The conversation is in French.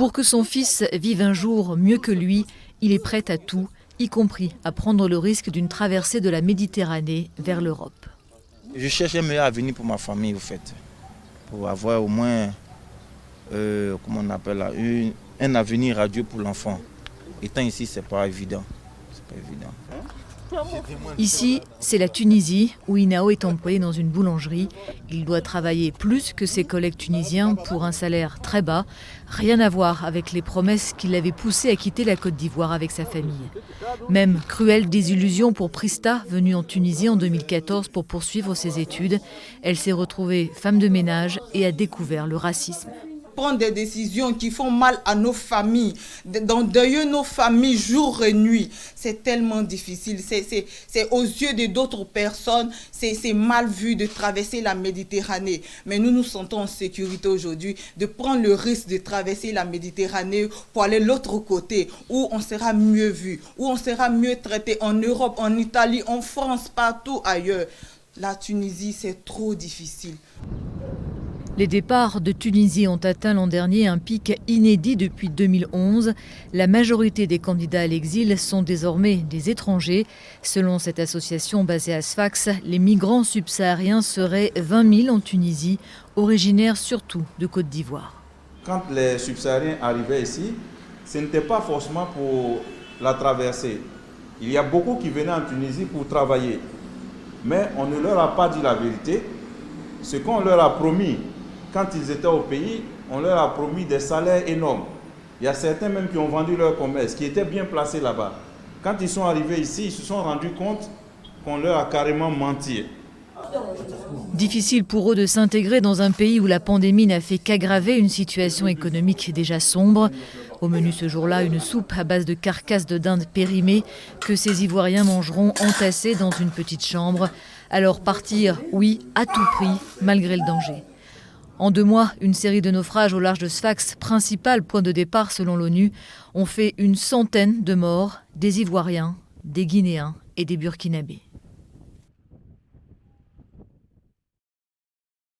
Pour que son fils vive un jour mieux que lui, il est prêt à tout, y compris à prendre le risque d'une traversée de la Méditerranée vers l'Europe. Je cherche un meilleur avenir pour ma famille, au fait, pour avoir au moins, comment on appelle là, un avenir radieux pour l'enfant. Étant ici, c'est pas évident. C'est pas évident. Ici, c'est la Tunisie, où Inao est employé dans une boulangerie. Il doit travailler plus que ses collègues tunisiens pour un salaire très bas. Rien à voir avec les promesses qui l'avaient poussé à quitter la Côte d'Ivoire avec sa famille. Même cruelle désillusion pour Prista, venue en Tunisie en 2014 pour poursuivre ses études. Elle s'est retrouvée femme de ménage et a découvert le racisme. Prendre des décisions qui font mal à nos familles, d'endeuiller nos familles jour et nuit, c'est tellement difficile. C'est aux yeux d'autres personnes, c'est mal vu de traverser la Méditerranée. Mais nous nous sentons en sécurité aujourd'hui de prendre le risque de traverser la Méditerranée pour aller de l'autre côté, où on sera mieux vu, où on sera mieux traité en Europe, en Italie, en France, partout ailleurs. La Tunisie, c'est trop difficile. Les départs de Tunisie ont atteint l'an dernier un pic inédit depuis 2011. La majorité des candidats à l'exil sont désormais des étrangers. Selon cette association basée à Sfax, les migrants subsahariens seraient 20 000 en Tunisie, originaires surtout de Côte d'Ivoire. Quand les subsahariens arrivaient ici, ce n'était pas forcément pour la traversée. Il y a beaucoup qui venaient en Tunisie pour travailler. Mais on ne leur a pas dit la vérité. Ce qu'on leur a promis, quand ils étaient au pays, on leur a promis des salaires énormes. Il y a certains même qui ont vendu leur commerce, qui étaient bien placés là-bas. Quand ils sont arrivés ici, ils se sont rendus compte qu'on leur a carrément menti. Difficile pour eux de s'intégrer dans un pays où la pandémie n'a fait qu'aggraver une situation économique déjà sombre. Au menu ce jour-là, une soupe à base de carcasses de dinde périmées que ces Ivoiriens mangeront entassés dans une petite chambre. Alors partir, oui, à tout prix, malgré le danger. En 2 mois, une série de naufrages au large de Sfax, principal point de départ selon l'ONU, ont fait une centaine de morts, des Ivoiriens, des Guinéens et des Burkinabés.